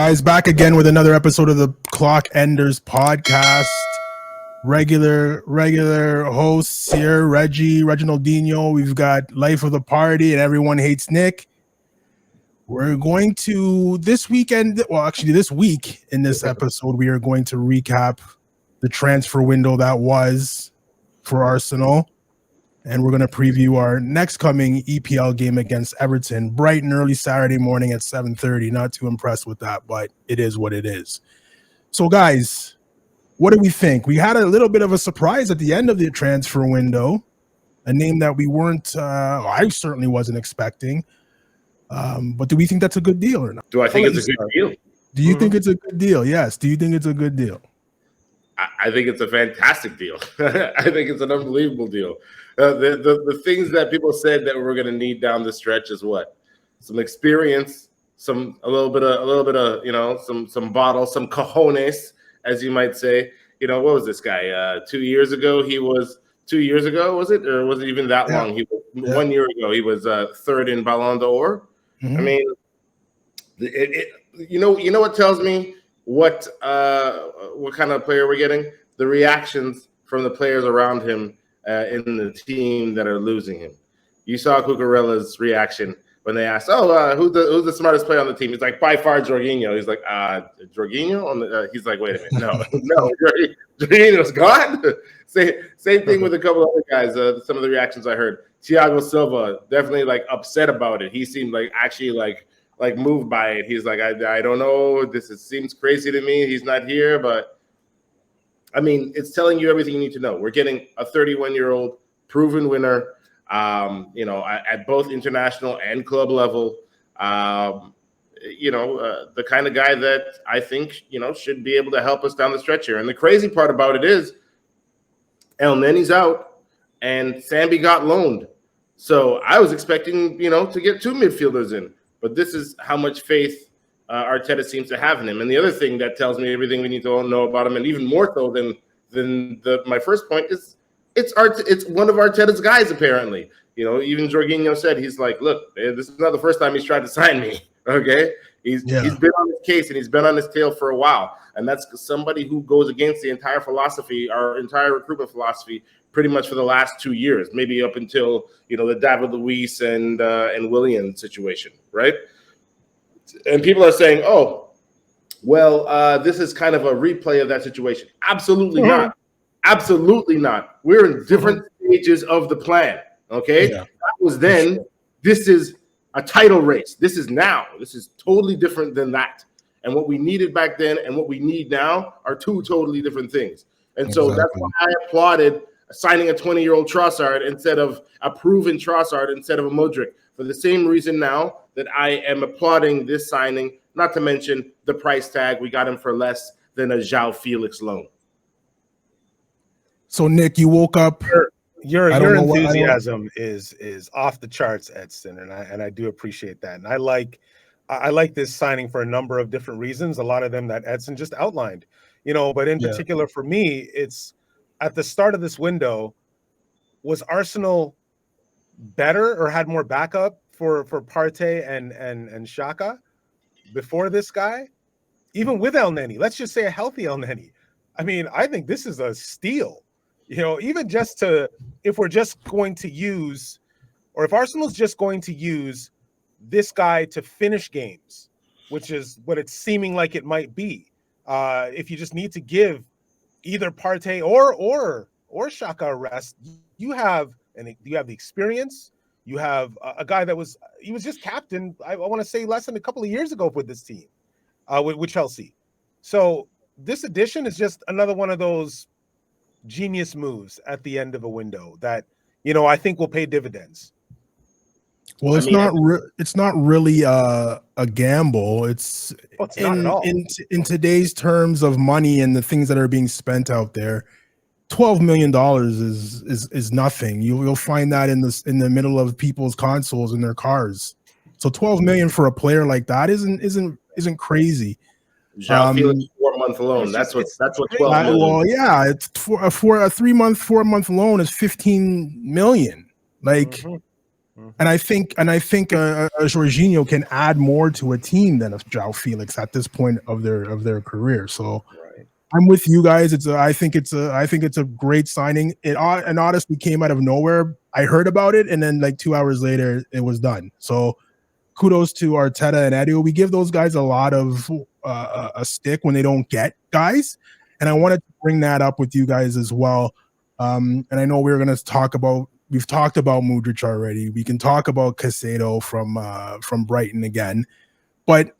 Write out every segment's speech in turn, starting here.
guys, back again with another episode of the Clock Enders podcast. Regular hosts here, Reginald Dino. We've got Life of the Party and Everyone Hates Nick. We're going to this week in this episode, we are going to recap the transfer window that was for Arsenal. And we're going to preview our next coming EPL game against Everton, bright and early Saturday morning at 7:30. Not too impressed with that, but it is what it is. So, guys, what do we think? We had a little bit of a surprise at the end of the transfer window, a name that we weren't, I certainly wasn't expecting. But do we think that's a good deal or not? Do I think it's a good deal? Do you think it's a good deal? Yes. Do you think it's a good deal? I think it's a fantastic deal. I think it's an unbelievable deal. The things that people said that we're going to need down the stretch is what? Some experience, a little bit of some bottle, some cojones, as you might say. You know, what was this guy? 2 years ago, was it? Or was it even that long? 1 year ago, he was third in Ballon d'Or. Mm-hmm. I mean, you know what tells me what kind of player we're getting? The reactions from the players around him in the team that are losing him. You saw Cucurella's reaction when they asked, who's the smartest player on the team? He's like, by far, Jorginho. He's like, Jorginho? He's like, wait a minute. No, Jorginho's gone? Same thing with a couple other guys. Some of the reactions I heard. Thiago Silva, definitely like upset about it. He seemed like actually like moved by it. He's like, I don't know. Seems crazy to me. He's not here, but I mean, it's telling you everything you need to know. We're getting a 31-year-old proven winner, at both international and club level. The kind of guy that I think, should be able to help us down the stretch here. And the crazy part about it is El Neni's out and Sambi got loaned. So I was expecting, to get two midfielders in. But this is how much faith Arteta seems to have in him. And the other thing that tells me everything we need to know about him, and even more so than my first point, is it's one of Arteta's guys, apparently. Even Jorginho said, he's like, look, this is not the first time he's tried to sign me, okay? He's been on his case, and he's been on his tail for a while. And that's somebody who goes against the entire philosophy, our entire recruitment philosophy, pretty much for the last 2 years, maybe up until, the David Luiz and Willian situation, right? And people are saying, this is kind of a replay of that situation. Absolutely not. Absolutely not. We're in different stages of the plan, okay? Yeah. That was then. This is a title race. This is now. This is totally different than that. And what we needed back then and what we need now are two totally different things. And so that's why I applauded signing a 20-year-old Trossard instead of a proven Trossard instead of a Modric. For the same reason now that I am applauding this signing, not to mention the price tag. We got him for less than a João Felix loan. So, Nick, you woke up. Your enthusiasm is off the charts, Edson, and I do appreciate that. And I like this signing for a number of different reasons, a lot of them that Edson just outlined. But in particular for me, it's at the start of this window, was Arsenal better or had more backup for Partey and Xhaka before this guy? Even with El Neni, let's just say a healthy El Neni. I mean, I think this is a steal. Even just if we're just going to use, or if Arsenal's just going to use this guy to finish games, which is what it's seeming like it might be. If you just need to give either Partey or Xhaka a rest, you have the experience. You have a guy he was just captain, I want to say less than a couple of years ago with this team, with Chelsea. So this addition is just another one of those genius moves at the end of a window that, I think will pay dividends. Well, it's not really a gamble. It's not at all. In today's terms of money and the things that are being spent out there, $12 million is nothing. You'll find that in the middle of people's consoles in their cars. So $12 million for a player like that isn't crazy. Felix 4 month loan. That's what 12 million. Well, yeah, it's for a 3 month, 4 month loan is $15 million. Like And I think Jorginho can add more to a team than a João Felix at this point of their career. So I'm with you guys. I think it's a great signing. It honestly came out of nowhere. I heard about it, and then like 2 hours later, it was done. So kudos to Arteta and Edu. We give those guys a lot of a stick when they don't get guys, and I wanted to bring that up with you guys as well. And I know we're going to talk about. We've talked about Mudryk already. We can talk about Caicedo from Brighton again, but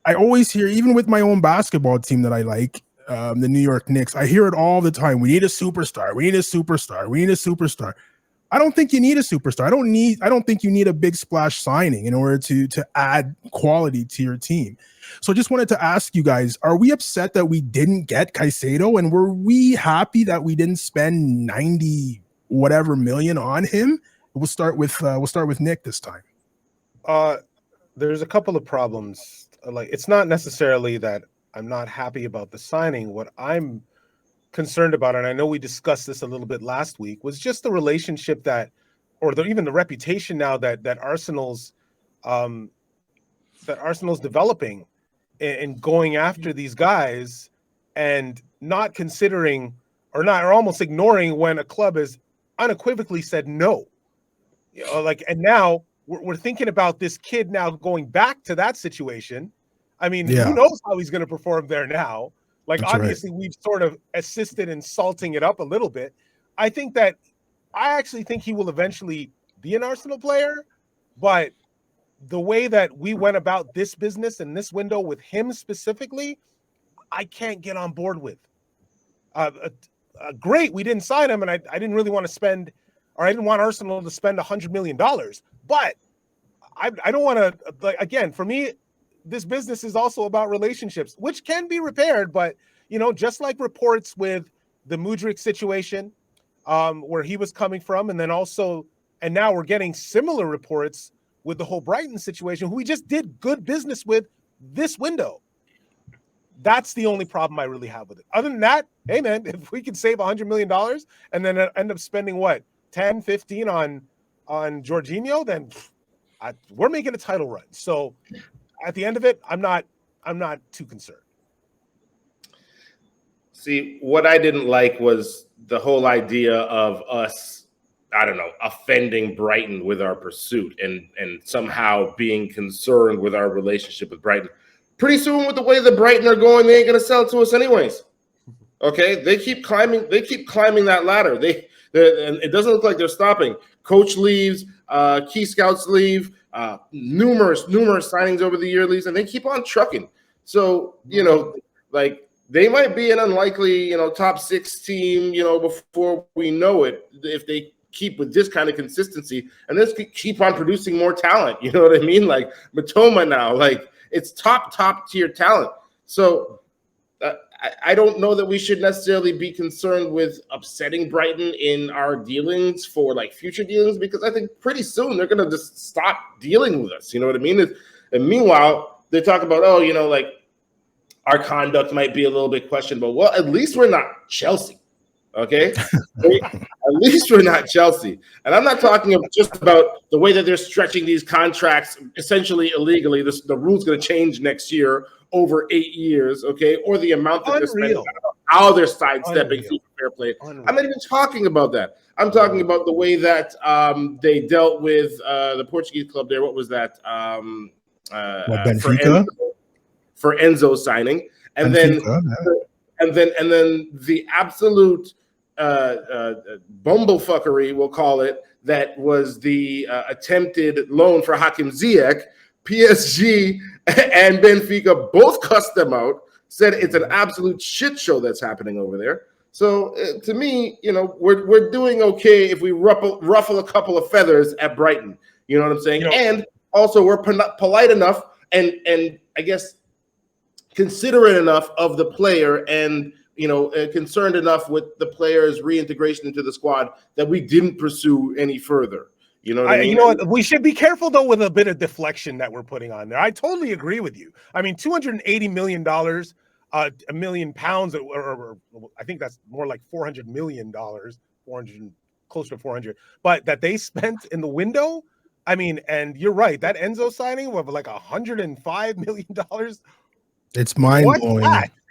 I always hear, even with my own basketball team that I like, the New York Knicks, I hear it all the time. We need a superstar. We need a superstar. We need a superstar. I don't think you need a superstar. I don't think you need a big splash signing in order to add quality to your team. So I just wanted to ask you guys, are we upset that we didn't get Caicedo, and were we happy that we didn't spend 90 whatever million on him? We'll start with Nick this time. There's a couple of problems. Like, it's not necessarily that I'm not happy about the signing. What I'm concerned about, and I know we discussed this a little bit last week, was just the relationship that, or even the reputation now that Arsenal's developing and going after these guys and not considering or almost ignoring when a club has unequivocally said no. And now we're thinking about this kid now going back to that situation. I mean, who knows how he's going to perform there now? Like, that's obviously right. We've sort of assisted in salting it up a little bit. I actually think he will eventually be an Arsenal player, but the way that we went about this business and this window with him specifically, I can't get on board with. Great, we didn't sign him, and I didn't really want to spend, or I didn't want Arsenal to spend $100 million. But I don't want to, like, again, for me, this business is also about relationships, which can be repaired. But, just like reports with the Mudryk situation, where he was coming from, and now we're getting similar reports with the whole Brighton situation, who we just did good business with this window. That's the only problem I really have with it. Other than that, hey man, if we could save $100 million and then end up spending 10, 15 on Jorginho, then we're making a title run. So at the end of it, I'm not too concerned. See, what I didn't like was the whole idea of us, offending Brighton with our pursuit and somehow being concerned with our relationship with Brighton. Pretty soon, with the way the Brighton are going, they ain't going to sell it to us anyways. Okay, they keep climbing that ladder. And it doesn't look like they're stopping. Coach leaves, key scouts leave, numerous signings over the year leaves, and they keep on trucking. So they might be an unlikely top 6 team before we know it, if they keep with this kind of consistency and let's keep on producing more talent. You know what I mean? Like Matoma now, it's top tier talent. So I don't know that we should necessarily be concerned with upsetting Brighton in our dealings for future dealings, because I think pretty soon they're going to just stop dealing with us. You know what I mean? And meanwhile, they talk about, our conduct might be a little bit questionable. Well, at least we're not Chelsea. Okay, at least we're not Chelsea, and I'm not talking just about the way that they're stretching these contracts essentially illegally. The rule's going to change next year over 8 years, okay, or the amount that they're spending, how they're sidestepping FIFA fair play. I'm not even talking about that. I'm talking about the way that they dealt with the Portuguese club there. What was that? Benfica? For Enzo signing, and Benfica, and then the absolute bumblefuckery, we'll call it, that was the attempted loan for Hakim Ziyech. PSG and Benfica both cussed them out, said it's an absolute shit show that's happening over there. So to me, we're doing okay if we ruffle a couple of feathers at Brighton. You know what I'm saying? And also we're polite enough and I guess considerate enough of the player and concerned enough with the player's reintegration into the squad that we didn't pursue any further. You know what I mean? You know what? We should be careful though with a bit of deflection that we're putting on there. I totally agree with you. I mean, $280 million, £1 million, or I think that's more like $400 million, 400 closer to 400, but that they spent in the window. I mean, and you're right. That Enzo signing of like $105 million. It's mind blowing.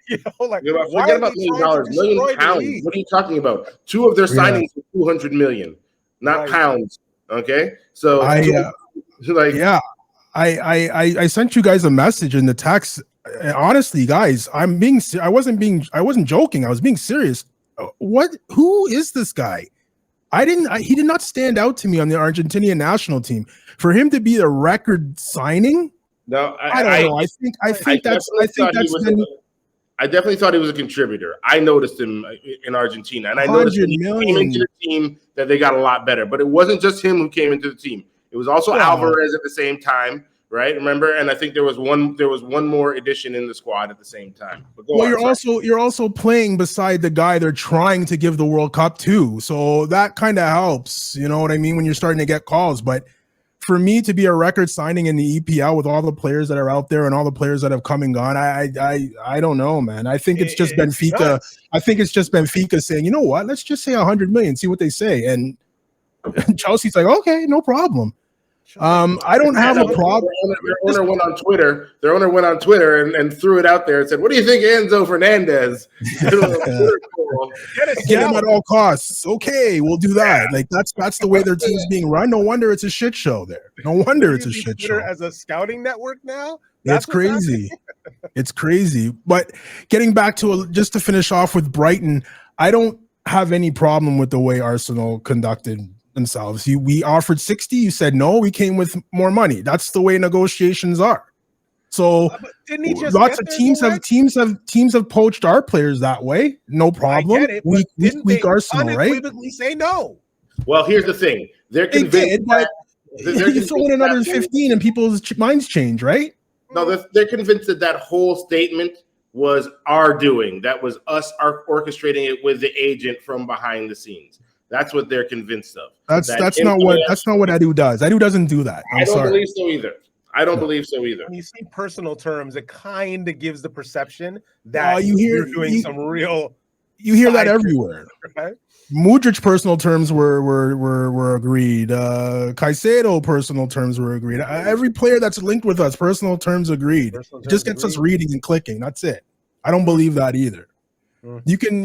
You know, like forget about $1 million, million pounds. What are you talking about? 2 of their signings were 200 million, not pounds. Okay, so I sent you guys a message in the text. Honestly, guys, I wasn't joking. I was being serious. Who is this guy? He did not stand out to me on the Argentinian national team. For him to be a record signing, no, I don't know. I definitely thought he was a contributor. I noticed him in Argentina, and I noticed when he came into the team that they got a lot better. But it wasn't just him who came into the team. It was also Alvarez at the same time, right? Remember? And I think there was one more addition in the squad at the same time. But you're also playing beside the guy they're trying to give the World Cup to, so that kind of helps. You know what I mean? When you're starting to get calls, but for me to be a record signing in the EPL with all the players that are out there and all the players that have come and gone, I don't know, man. I think it's just Benfica. Nuts. I think it's just Benfica saying, you know what? Let's just say 100 million, see what they say. And Chelsea's like, okay, no problem. I don't have a problem. Their owner went on Twitter and threw it out there and said, "What do you think, Enzo Fernandez? Get him at all costs." Okay, we'll do that. Like that's the way their team's being run. No wonder it's a shit show there. No wonder it's a shit show. As a scouting network now, it's crazy. It's crazy. But getting back to just to finish off with Brighton, I don't have any problem with the way Arsenal conducted themselves. We offered 60, you said no, we came with more money. That's the way negotiations are. So lots of teams have poached our players that way. No problem. Weak Arsenal, right? Say no. Well, here's the thing. They're convinced you throw in another 15 and people's minds change, right? No, they're convinced that whole statement was our doing. That was us orchestrating it with the agent from behind the scenes. That's what they're convinced of. That's not what Edu does. Edu doesn't do that. I don't believe so either. When you see personal terms, it kind of gives the perception that you're doing some real. You hear that everywhere. Right? Mudryk personal terms were agreed. Caicedo personal terms were agreed. Every player that's linked with us, personal terms agreed. It just gets us reading and clicking. That's it. I don't believe that either. You can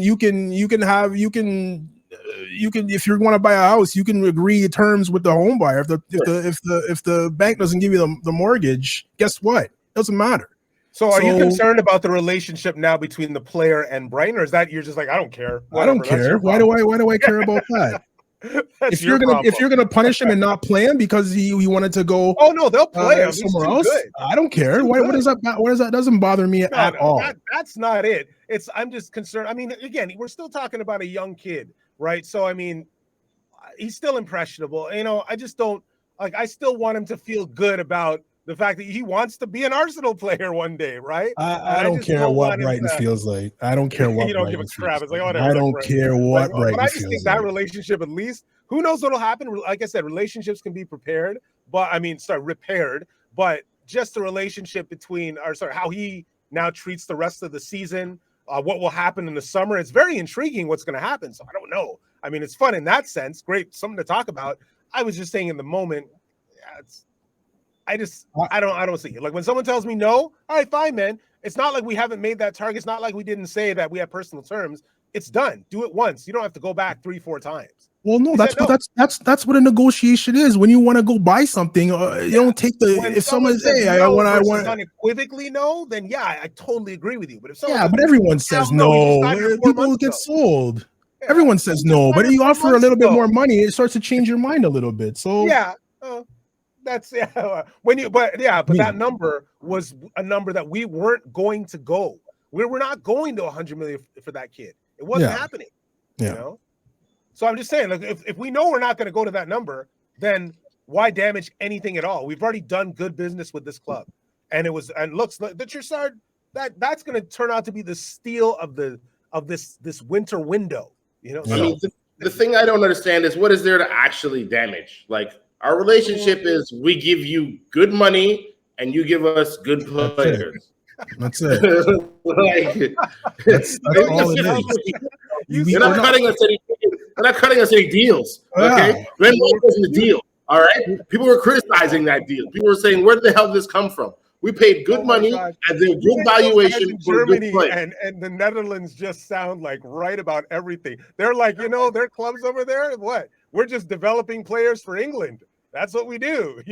if you want to buy a house, you can agree terms with the home buyer. If the bank doesn't give you the mortgage, guess what? It doesn't matter. So are you concerned about the relationship now between the player and Brighton, or is that you're just like, I don't care? Whatever. I don't care. Why do I care about that? If you're gonna punish him and not play him because he wanted to go, they'll play him somewhere else. Good. I don't care. What is that? What is that? Doesn't bother me at all. That's not it. I'm just concerned. I mean, again, we're still talking about a young kid, right? So I mean, he's still impressionable. You know, I just don't like. I still want him to feel good about the fact that he wants to be an Arsenal player one day, right? I don't care what Brighton feels like. I don't care what you don't give a crap. It's like, whatever. I don't care what Brighton feels like. But I just think that relationship, at least, who knows what'll happen? Like I said, relationships can be repaired, but just the relationship between, how he now treats the rest of the season, what will happen in the summer. It's very intriguing what's going to happen. So I don't know. I mean, it's fun in that sense. Great, something to talk about. I was just saying in the moment, I don't see it. Like when someone tells me no, all right, fine, man. It's not like we haven't made that target. It's not like we didn't say that we have personal terms. It's done. Do it once. You don't have to go back 3-4 times. Well, no, that's what a negotiation is. When you want to go buy something, you don't take if someone says, "Hey, I want unequivocally no," then yeah, I totally agree with you. But if but everyone says no. People get sold. Yeah. Everyone says no, but you offer a little bit more money, it starts to change your mind a little bit. So yeah. That's but that number was a number that we weren't going to go. We were not going to 100 million for that kid. It wasn't happening. Yeah. You know? So I'm just saying, like, if we know we're not going to go to that number, then why damage anything at all? We've already done good business with this club, and looks like the Trossard that's going to turn out to be the steal of this winter window. You know, I mean, the thing I don't understand is what is there to actually damage? Like, our relationship is we give you good money and you give us good players. That's it. That's all it is. You're not cutting us any chicken. They're not cutting us any deals. Okay, Van Wijk wasn't a deal. All right, people were criticizing that deal. People were saying, "Where the hell did this come from?" We paid good money and a good valuation for Germany good play. and the Netherlands just sound like right about everything. They're like, their clubs over there. What? We're just developing players for England. That's what we do.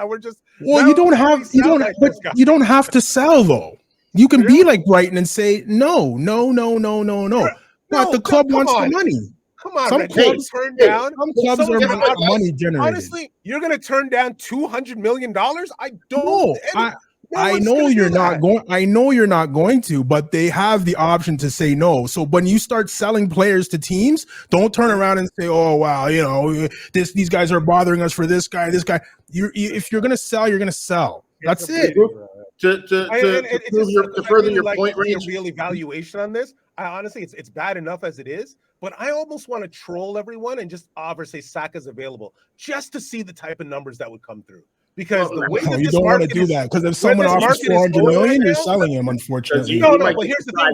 We're just. Well, you don't have to sell though. You can be like Brighton and say no. But the club wants the money. Come on, some clubs turn down. Some clubs are money generated. Honestly, you're going to turn down $200 million. I don't. No, I know you're not going. I know you're not going to, but they have the option to say no. So when you start selling players to teams, don't turn around and say, "Oh wow, these guys are bothering us for this guy." If you're going to sell, you're going to sell. That's it. To further your point, Rage, real evaluation on this. Honestly, it's bad enough as it is, but I almost want to troll everyone and just offer, say, Saka's available, just to see the type of numbers that would come through. Because the way that you don't want to do that, because if someone offers 400 million, you're selling him. Unfortunately, no. But here's the thing,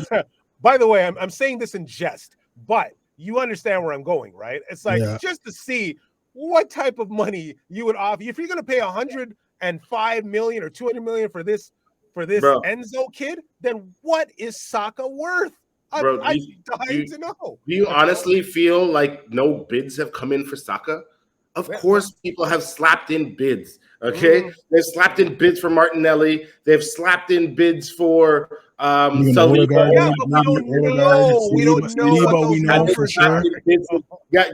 though. By the way, I'm saying this in jest, but you understand where I'm going, right? It's like just to see what type of money you would offer if you're going to pay 105 million or 200 million for this Enzo kid. Then what is Saka worth? I'm dying to know. Do you honestly feel like no bids have come in for Saka? Of course, people have slapped in bids. Okay, they've slapped in bids for Martinelli. They've slapped in bids for Saliba. Yeah, but we don't know. We know for sure.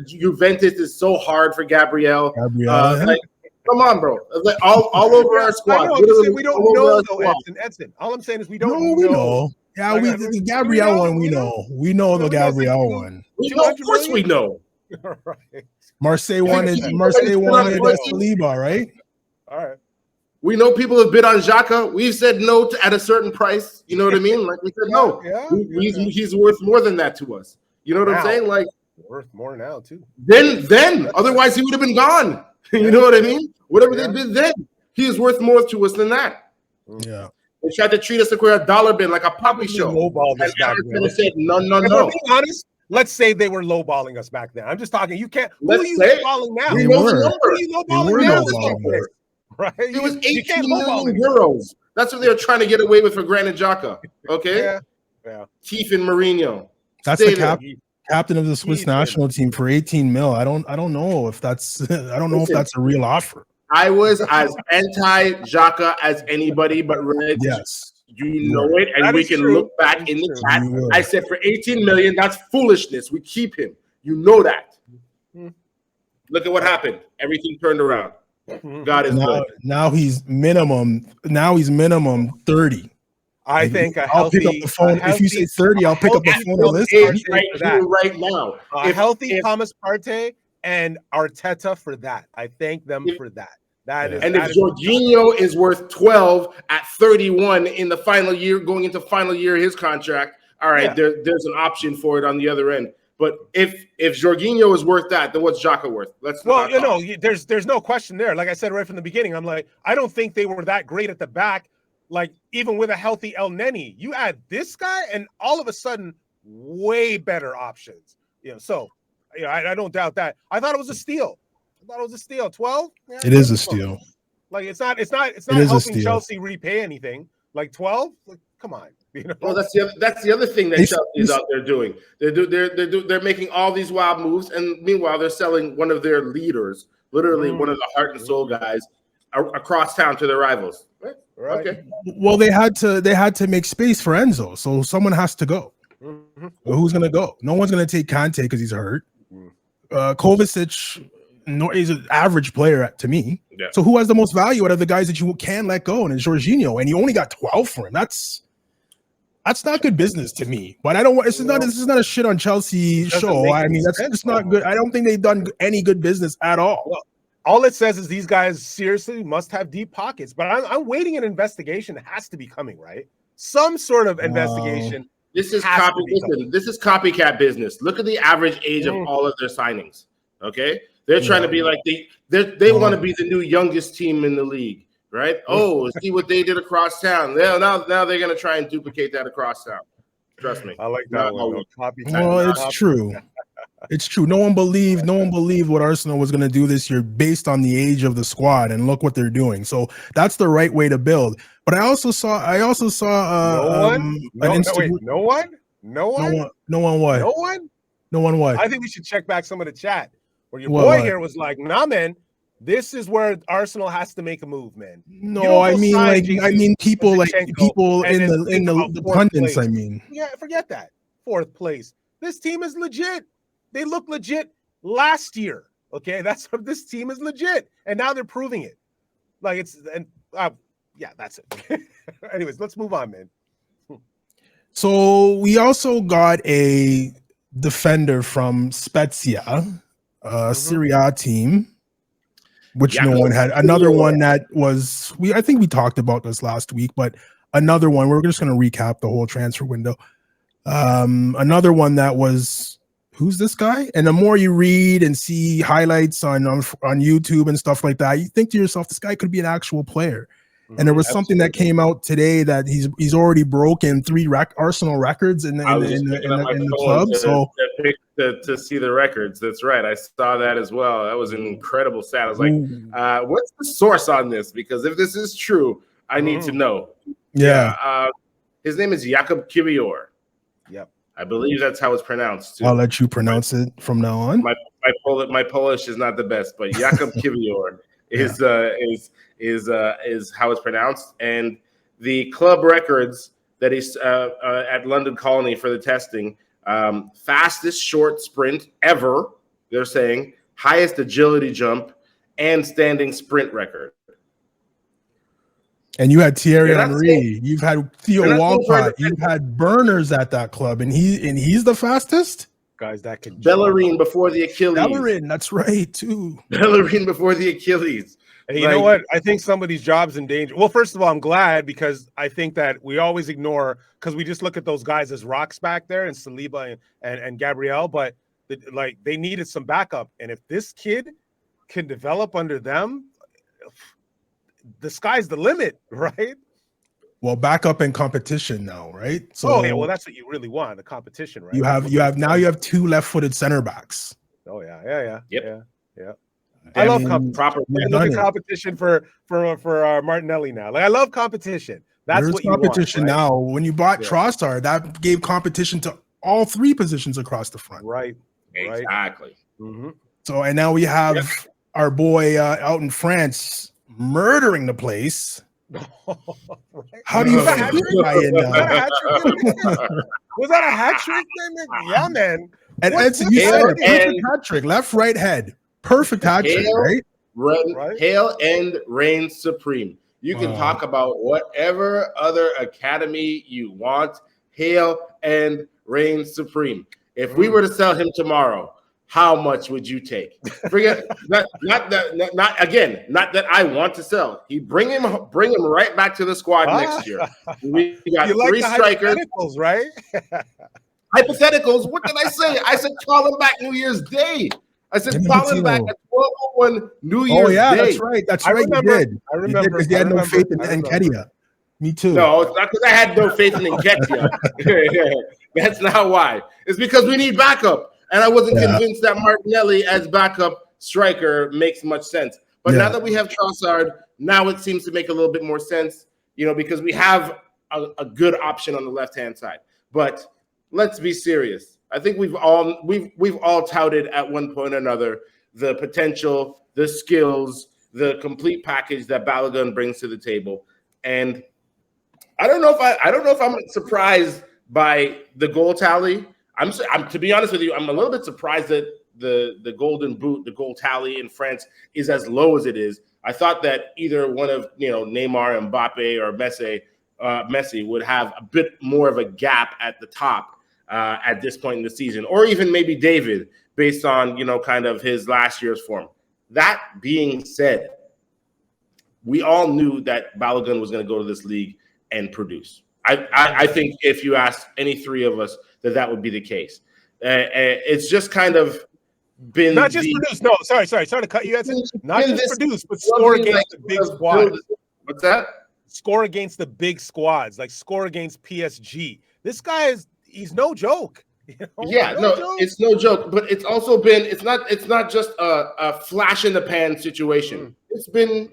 Juventus is so hard for Gabriel. Come on, bro. Like all over our squad. We don't know though, Edson. All I'm saying is we don't know. Yeah, the Gabriel one we know. We know the Gabriel one. Of course we know. Right. Marseille wanted Saliba, right? All right. We know people have bid on Xhaka. We've said no at a certain price. You know what I mean? Like we said no. He's worth more than that to us. You know what I'm saying? Like worth more now too. Then otherwise he would have been gone. You know what I mean? Whatever they bid then, he is worth more to us than that. Yeah. They tried to treat us like we're a dollar bin, like a puppy show. And Everton said no. Being honest, let's say they were lowballing us back then. I'm just talking. You can't. Who are you lowballing now? We know the number. Who are you lowballing now? Right? It was 18 million euros. That's what they were trying to get away with for Granit Xhaka. Okay. Yeah. Tief and Mourinho. That's the captain of the Swiss national team for 18 mil. I don't know if that's. I don't know if that's a real offer. I was as anti-Xhaka as anybody, but Red, you know it, and we can look back in the chat. I said for 18 million, that's foolishness. We keep him. You know that. Look at what happened. Everything turned around. God is good. Now he's minimum 30. I think I'll pick up the phone. If you say 30, I'll pick up the phone and listen. Right now. A healthy Thomas Partey and Arteta for that. I thank them for that. If Jorginho is worth 12 at 31 in the final year, going into final year of his contract, all right, there's an option for it on the other end. But if Jorginho is worth that, then what's Xhaka worth? There's no question there. Like I said right from the beginning, I'm like, I don't think they were that great at the back. Like even with a healthy El Neni, you add this guy, and all of a sudden, way better options. I don't doubt that. I thought it was a steal. 12? Yeah, it is a steal. Like it's not helping Chelsea repay anything. Like 12? Like, come on. Well, that's the other thing that Chelsea is out there doing. They're making all these wild moves, and meanwhile they're selling one of their leaders, literally one of the heart and soul guys, across town to their rivals. Right. Okay. Well, they had to make space for Enzo, so someone has to go. Well, who's gonna go? No one's gonna take Kante because he's hurt. Kovacic. No, he's an average player to me. Yeah. So who has the most value out of the guys that you can let go? And it's Jorginho, and you only got 12 for him. That's not good business to me. But I don't want. This is not a shit on Chelsea show. I mean, that's just not good. I don't think they've done any good business at all. Well, all it says is these guys seriously must have deep pockets. But I'm waiting an investigation. It has to be coming, right? Some sort of investigation. This is copycat business. Look at the average age of all of their signings. Okay. They're trying to be like they want to be the new youngest team in the league, right? Oh, see what they did across town. Now they're going to try and duplicate that across town. Trust me. I like that one. Well, it's true. It's true. No one believed what Arsenal was going to do this year based on the age of the squad, and look what they're doing. So that's the right way to build. But I also saw no one what? I think we should check back some of the chat where your boy here was like, nah, man, this is where Arsenal has to make a move, man. No, I mean people in the pundits. Place. I mean, yeah, forget that. 4th place. This team is legit. They look legit last year. Okay, that's this team is legit, and now they're proving it. Like yeah, that's it. Anyways, let's move on, man. So we also got a defender from Spezia, Serie A team, which no one had. Another one that was I think we talked about this last week, but another one. We're just going to recap the whole transfer window. Another one that was. Who's this guy? And the more you read and see highlights on YouTube and stuff like that, you think to yourself, this guy could be an actual player. And there was something that came out today that he's already broken 3 Arsenal records in the club. So to see the records, that's right. I saw that as well. That was an incredible stat. I was like, what's the source on this? Because if this is true, I need to know. Yeah. His name is Jakub Kiwior. Yep. I believe that's how it's pronounced too. I'll let you pronounce it from now on. My Polish is not the best, but Jakub Kiwior is how it's pronounced. And the club records that he's at London Colony for the testing, fastest short sprint ever, they're saying, highest agility jump, and standing sprint record. And you had Thierry Henry, you've had Theo Walcott, you've had Burners at that club, and he's the fastest. Guys, that could Bellerin before the Achilles. Bellerin, that's right too. Bellerin before the Achilles. Hey, you know what? I think somebody's job's in danger. Well, first of all, I'm glad because I think that we always ignore because we just look at those guys as rocks back there, and Saliba and Gabriel, but they needed some backup. And if this kid can develop under them, the sky's the limit, right? Well, back up in competition now, right? So well, that's what you really want, the competition, right? You have 2 left-footed center backs. Oh yeah. I love competition for Martinelli now. Like I love competition. That's what you competition want, right? now. When you bought Trossard, that gave competition to all 3 positions across the front. Right. Exactly. Mm-hmm. So and now we have our boy out in France murdering the place. How do you feel? Was that a hat trick? Yeah, man. And Edson, you said it. Perfect hat trick, left, right, head. Perfect hat trick, right? Hail and reign supreme. You can talk about whatever other academy you want. Hail and reign supreme. If we were to sell him tomorrow, how much would you take? Forget not that I want to sell. Bring him right back to the squad next year. We got 3 strikers, right? Hypotheticals. What did I say? I said call him back New Year's Day. I said call him back at 12:01 New Year's Day. Oh yeah, that's right. That's right. You did. I remember because you had no faith in Nketiah. Me too. No, it's not because I had no faith in Nketiah. That's not why. It's because we need backup. And I wasn't convinced that Martinelli as backup striker makes much sense. But now that we have Trossard, now it seems to make a little bit more sense, because we have a good option on the left-hand side. But let's be serious. I think we've all touted at one point or another the potential, the skills, the complete package that Balogun brings to the table. And I don't know if I'm surprised by the goal tally. I'm to be honest with you, I'm a little bit surprised that the golden boot, the goal tally in France is as low as it is. I thought that either one of Neymar, Mbappe, or Messi would have a bit more of a gap at the top at this point in the season, or even maybe David, based on kind of his last year's form. That being said, we all knew that Balogun was going to go to this league and produce. I think if you ask any 3 of us, that would be the case. It's just kind of been not just produce. No, sorry to cut you. Not just produce, but score against the big squads. What's that? Score against the big squads, like score against PSG. This guy he's no joke. Yeah, no, it's no joke. But it's also been it's not just a flash in the pan situation. It's been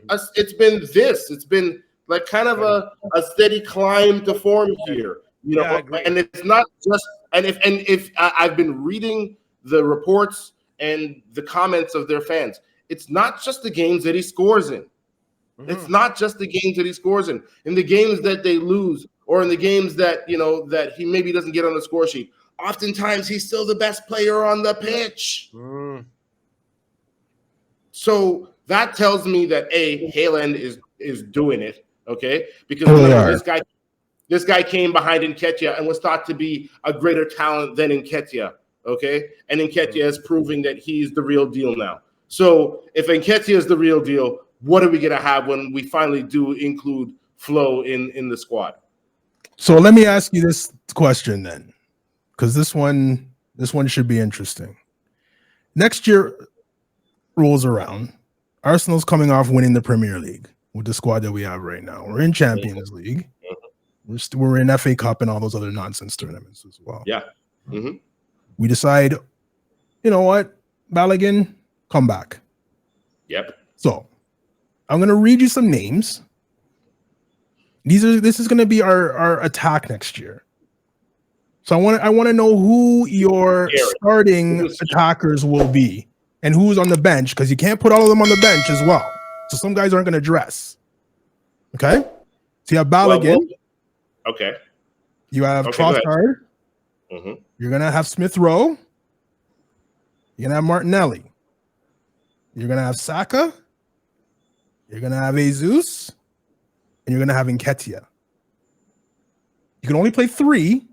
like kind of a steady climb to form here. And it's not just and if I've been reading the reports and the comments of their fans, it's not just the games that he scores in. It's not just the games that he scores in. In the games that they lose, or in the games that that he maybe doesn't get on the score sheet, oftentimes he's still the best player on the pitch. So that tells me that Haaland is doing it, okay? Because this guy came behind Nketiah and was thought to be a greater talent than Nketiah, okay? And Nketiah is proving that he's the real deal now. So if Nketiah is the real deal, what are we going to have when we finally do include Flo in the squad? So let me ask you this question then, because this one should be interesting. Next year rolls around. Arsenal's coming off winning the Premier League with the squad that we have right now. We're in Champions League. We're in FA Cup and all those other nonsense tournaments as well. Yeah. We decide, you know what, Balogun, come back. Yep. So I'm going to read you some names. This is going to be our attack next year. So I want to know who your starting attackers will be and who's on the bench, because you can't put all of them on the bench as well. So some guys aren't going to dress. Okay? So you have Balogun. Okay. You have Trossard. You're going to have Smith Rowe. You're going to have Martinelli. You're going to have Saka. You're going to have Jesus. And you're going to have Nketiah. You can only play 3.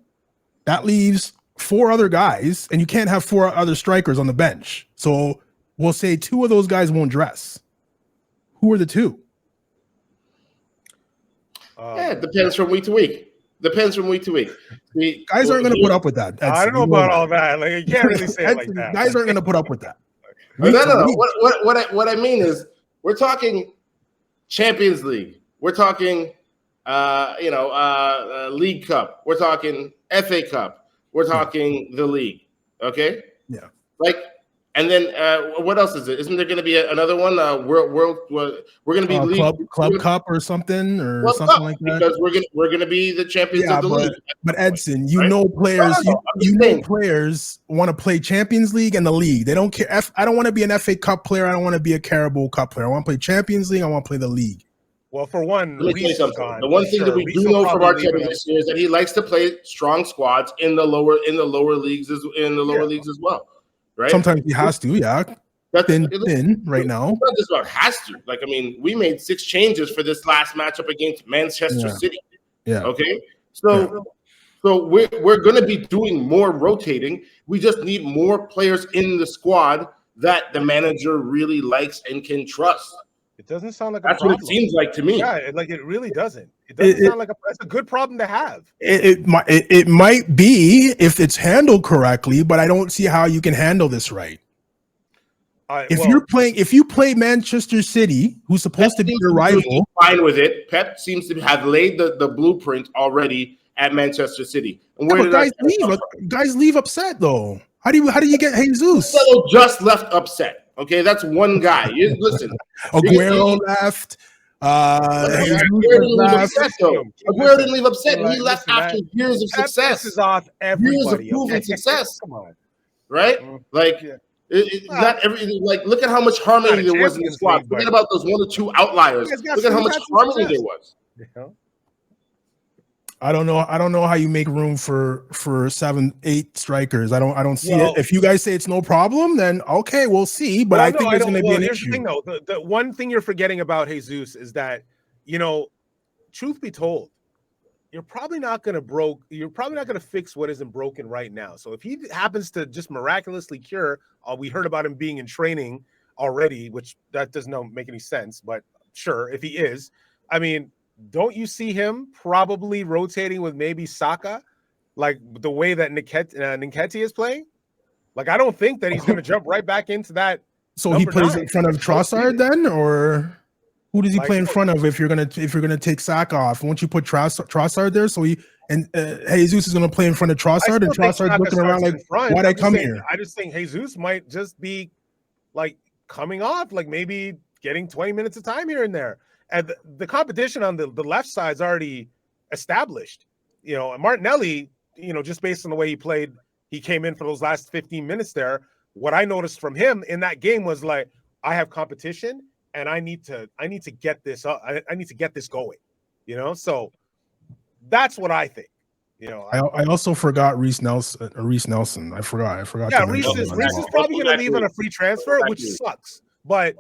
That leaves 4 other guys, and you can't have 4 other strikers on the bench. So we'll say 2 of those guys won't dress. Who are the 2? It depends from week to week. Guys aren't going to put up with that. Edson. I don't know about all that. Like, you can't really say it like that. Guys aren't going to put up with that. No. What I mean is, we're talking Champions League. We're talking, League Cup. We're talking FA Cup. We're talking the league. Okay. Yeah. And then what else is it? Isn't there going to be another one? We're going to be Club Cup or something like that. Because we're going to be the champions of the league. But Edson, players, players want to play Champions League and the league. They don't care. I don't want to be an FA Cup player. I don't want to be a Carabao Cup player. I want to play Champions League. I want to play the league. Well, for one, let me tell you something. The one thing that we do know from Arteta this year is that he likes to play strong squads in the lower leagues as well. Right? Sometimes he has to, yeah. That's thin right now. It's not just about has to. We made 6 changes for this last matchup against Manchester City. Yeah. Okay. So we're going to be doing more rotating. We just need more players in the squad that the manager really likes and can trust. It doesn't sound like that's what it seems like to me. Yeah, it really doesn't. It doesn't sound like that's a good problem to have. It might be if it's handled correctly, but I don't see how you can handle this right. If you play Manchester City, who's supposed to be your rival, fine with it. Pep seems to have laid the blueprint already at Manchester City. And guys leave upset though. How do you get Jesus? Just left upset. Okay, that's one guy. Listen, Aguero left. Aguero didn't leave upset. He left after years of success. Off years of proven success. Come on, right? Not everything. Look at how much harmony there was in the squad. Forget about those 1 or 2 outliers. Look at how much harmony there was. I don't know how you make room for 7, 8 strikers. I don't see it. If you guys say it's no problem, then okay, we'll see. But I think there's going to be an issue. The thing, though, the one thing you're forgetting about Jesus is that, truth be told, you're probably not going to fix what isn't broken right now. So if he happens to just miraculously cure, we heard about him being in training already, which that doesn't make any sense. But sure, if he is, I mean. Don't you see him probably rotating with maybe Saka, like the way that Nketiah is playing? I don't think that he's going to jump right back into that. So he plays in front of Trossard then, or who does he play in front of if you're gonna take Saka off? Won't you put Trossard there so and Jesus is going to play in front of Trossard, and Trossard's looking around like, why'd I come here? I just think Jesus might just be like coming off, like maybe getting 20 minutes of time here and there. And the competition on the left side is already established. You know, Martinelli, you know, just based on the way he played, he came in for those last 15 minutes there. What I noticed from him in that game was like, I have competition and I need to get this up. I need to get this going, you know? So that's what I think. You know, I also forgot Reece Nelson. I forgot. Yeah, Reece is probably going to leave on a free transfer, which sucks. But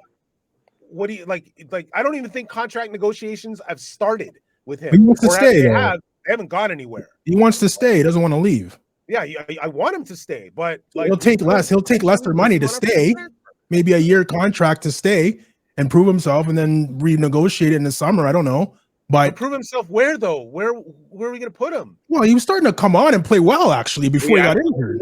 what do you like? I don't even think contract negotiations have started with him. He wants to stay. They haven't gone anywhere. He wants to stay. He doesn't want to leave. Yeah, I want him to stay, but like, he'll take less. He'll take lesser money to stay. Maybe a year contract to stay and prove himself, and then renegotiate it in the summer. I don't know. But prove himself where though? Where are we going to put him? Well, he was starting to come on and play well actually before he got injured.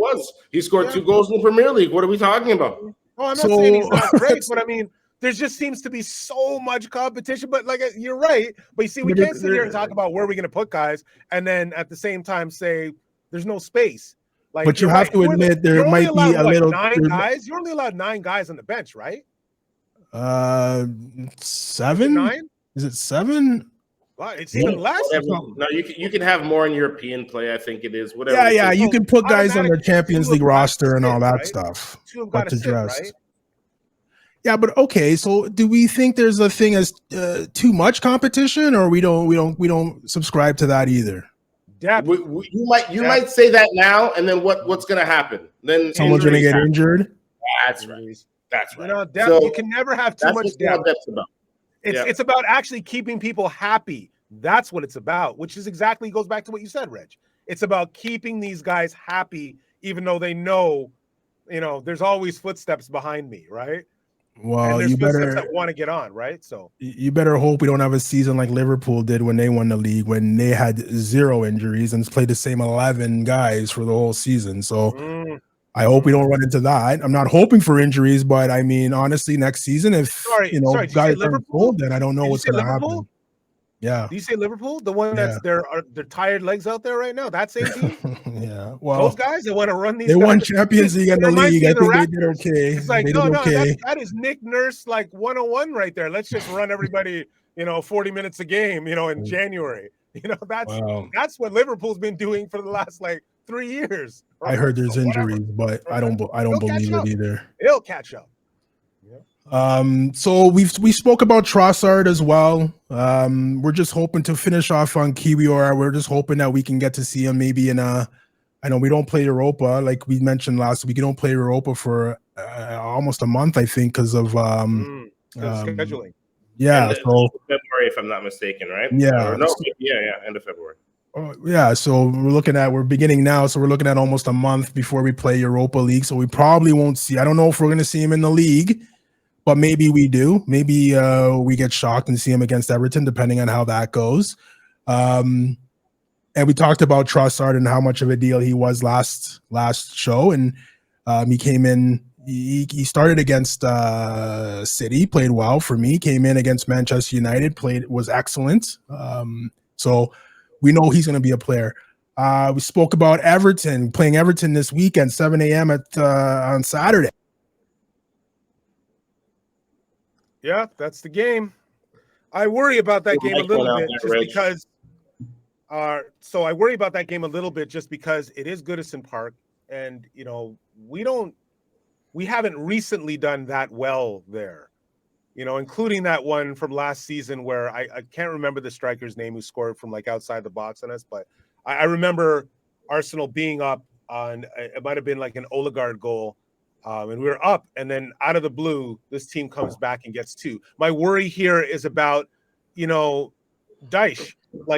He scored 2 goals in the Premier League. What are we talking about? Oh, I'm not saying he's not great, but I mean, there just seems to be so much competition. But like, you're right. But you see, we can't sit here and talk about where we're going to put guys, and then at the same time say there's no space. Like, but you have to admit there might be a little 9 guys. You're only allowed 9 guys on the bench, right? 7? 9? Is it 7? Well, it's even less. No, you can have more in European play. I think it is. Whatever. Yeah. You can put guys on their Champions League roster and all that stuff. 2 have got to sit, right? Yeah, but okay. So, do we think there's a thing as too much competition, or we don't subscribe to that either? You might say that now, and then what's going to happen? Then someone's going to get injured. That's right. That's right. You know, depth, so you can never have too much depth. About. It's about actually keeping people happy. That's what it's about, which is exactly goes back to what you said, Reg. It's about keeping these guys happy, even though they know, you know, there's always footsteps behind me, right? Well, you better that want to get on, right? So you better hope we don't have a season like Liverpool did when they won the league, when they had 0 injuries and played the same 11 guys for the whole season. So I hope we don't run into that. I'm not hoping for injuries, but I mean, honestly, next season, if guys are cold, then I don't know what's going to happen. Yeah. Do you say Liverpool? The one that's their tired legs out there right now? That same team? Yeah. Well, those guys that want to run these. They won Champions League in the league. I think they did okay. It's like that is Nick Nurse like 101 right there. Let's just run everybody, 40 minutes a game, in January. That's what Liverpool's been doing for the last 3 years. I heard there's injuries, but I don't believe it either. It'll catch up. So we spoke about Trossard as well. We're just hoping to finish off on Kiwior. We're just hoping that we can get to see him maybe I know we don't play Europa like we mentioned last week. We don't play Europa for almost a month, I think, because of scheduling. Yeah, so February, if I'm not mistaken, right? Yeah, end of February. Yeah, so we're beginning now, so we're looking at almost a month before we play Europa League. So we probably won't see. I don't know if we're going to see him in the league, but maybe we do. Maybe we get shocked and see him against Everton, depending on how that goes. And we talked about Trossard and how much of a deal he was last show, and he came in. He started against City, played well for me. Came in against Manchester United, was excellent. So we know he's going to be a player. We spoke about Everton, playing Everton this weekend, 7 a.m. on Saturday. Yeah, that's the game. I worry about that game a little bit just because. So I worry about that game a little bit just because it is Goodison Park, and we haven't recently done that well there, including that one from last season where I can't remember the striker's name who scored from outside the box on us, but I remember Arsenal being up on, it might have been an Odegaard goal, and we were up, and then out of the blue, this team comes back and gets 2. My worry here is about, Dyche,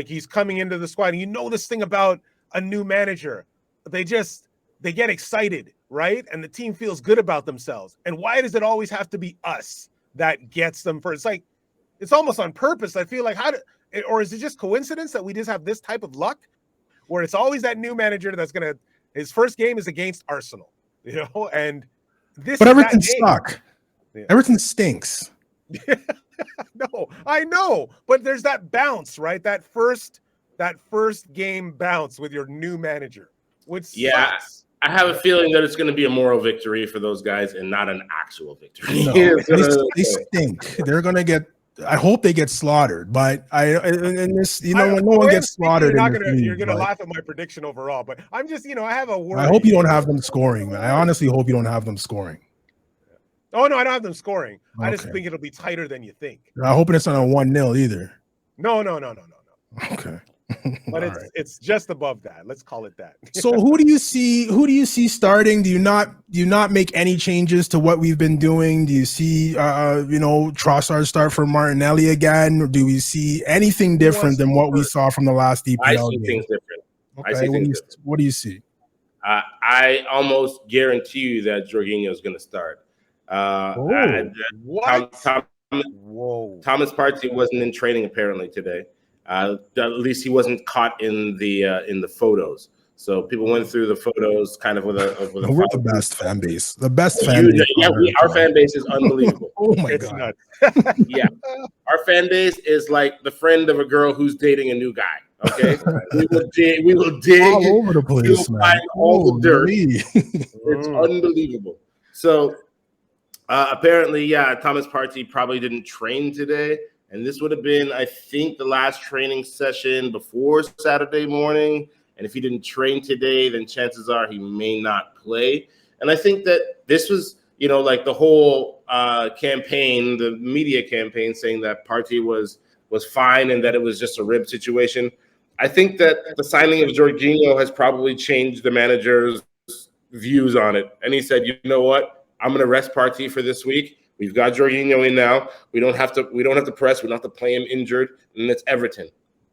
he's coming into the squad, and this thing about a new manager, they get excited, right? And the team feels good about themselves. And why does it always have to be us that gets them first? It's almost on purpose. I feel or is it just coincidence that we just have this type of luck where it's always that new manager that's his first game is against Arsenal, and this. But Everton suck. Yeah. Everton stinks. No, I know, but there's that bounce, right? That first that first game bounce with your new manager, which sucks. I have a feeling that it's going to be a moral victory for those guys and not an actual victory. No, they stink. They're going to get. I hope they get slaughtered, but when no one gets slaughtered. You're gonna laugh at my prediction overall, but I'm just, I have a word. I hope you don't have them scoring, man. I honestly hope you don't have them scoring. Oh no, I don't have them scoring. Okay. I just think it'll be tighter than you think. I hope it's not a 1-0 either. No. Okay. But it's just above that. Let's call it that. So who do you see starting? Do you not make any changes to what we've been doing? Do you see Trossard start for Martinelli again? Or do we see anything different than what we saw from the last EPL I see game? things different. Okay, what do you see? I almost guarantee you that Jorginho is going to start. What? Thomas Partey wasn't in training apparently today. At least he wasn't caught in the photos. So people went through the photos kind of with a we're the best fan base. The best fan base. Yeah, our fan base is unbelievable. Oh my God. Yeah. Our fan base is like the friend of a girl who's dating a new guy. Okay. we will dig all over the place. We'll find all the dirt. It's unbelievable. So apparently, Thomas Partey probably didn't train today. And this would have been, I think, the last training session before Saturday morning. And if he didn't train today, then chances are he may not play. And I think that this was, like the whole campaign, the media campaign saying that Partey was fine and that it was just a rib situation. I think that the signing of Jorginho has probably changed the manager's views on it. And he said, you know what? I'm going to rest Partey for this week. We've got Jorginho in now. We don't have to press. We don't have to play him injured. And it's Everton.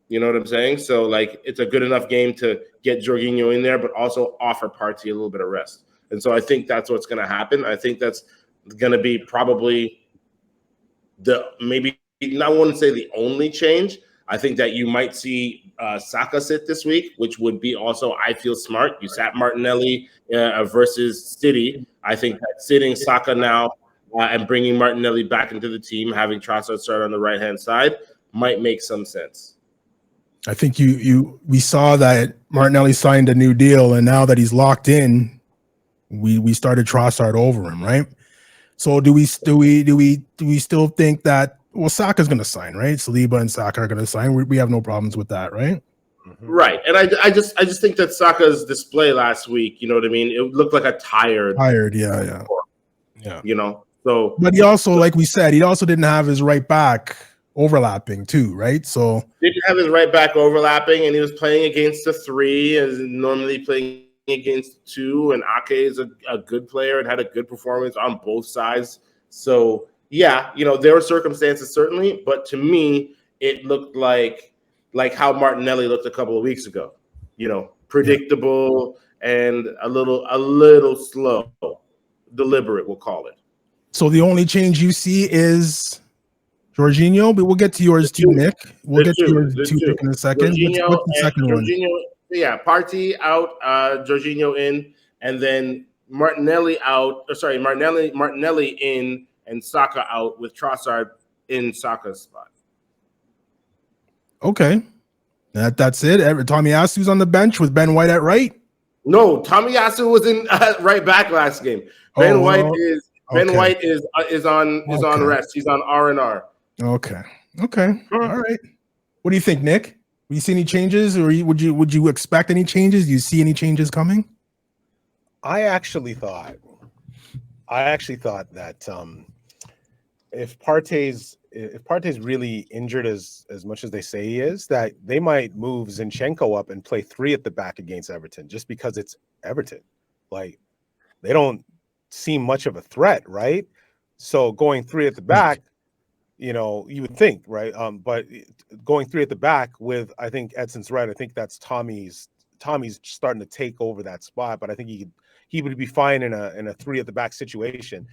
You know what I'm saying? So, it's a good enough game to get Jorginho in there, but also offer Partey a little bit of rest. And so I think that's what's going to happen. I think that's going to be probably maybe I wouldn't say the only change. I think that you might see Saka sit this week, which would be also, I feel, smart. You sat Martinelli versus City. I think that sitting Saka now and bringing Martinelli back into the team, having Trossard start on the right-hand side, might make some sense. I think we saw that Martinelli signed a new deal, and now that he's locked in, we started Trossard over him, right? So do we still think that Saka's going to sign, right? Saliba and Saka are going to sign. We have no problems with that, right? Right, and I just think that Saka's display last week, you know what I mean? It looked like a tired, yeah. So, but he also, like we said, he also didn't have his right back overlapping too, right? So didn't have his right back overlapping, and he was playing against a 3, as normally playing against 2. And Ake is a good player and had a good performance on both sides. So yeah, there were circumstances certainly, but to me, it looked like how Martinelli looked a couple of weeks ago. Predictable and a little slow, deliberate, we'll call it. So the only change you see is Jorginho, but we'll get to yours too, Nick. We'll get to yours too in a second. What's the second one? Yeah, Partey out, Jorginho in, and then Martinelli out. Martinelli in, and Saka out with Trossard in Saka's spot. Okay, that's it. Tomiyasu's on the bench with Ben White at right. No, Tomiyasu was in right back last game. Ben White is on rest. He's on R&R. Okay. All right. What do you think, Nick? Do you see any changes, or would you expect any changes? Do you see any changes coming? I actually thought that if Partey's really injured as much as they say he is, that they might move Zinchenko up and play 3 at the back against Everton, just because it's Everton. Like, they don't seem much of a threat, right? So going 3 at the back, you would think, right? But going 3 at the back with, I think Edson's right. I think that's Tommy's starting to take over that spot, but I think he would be fine in a 3 at the back situation.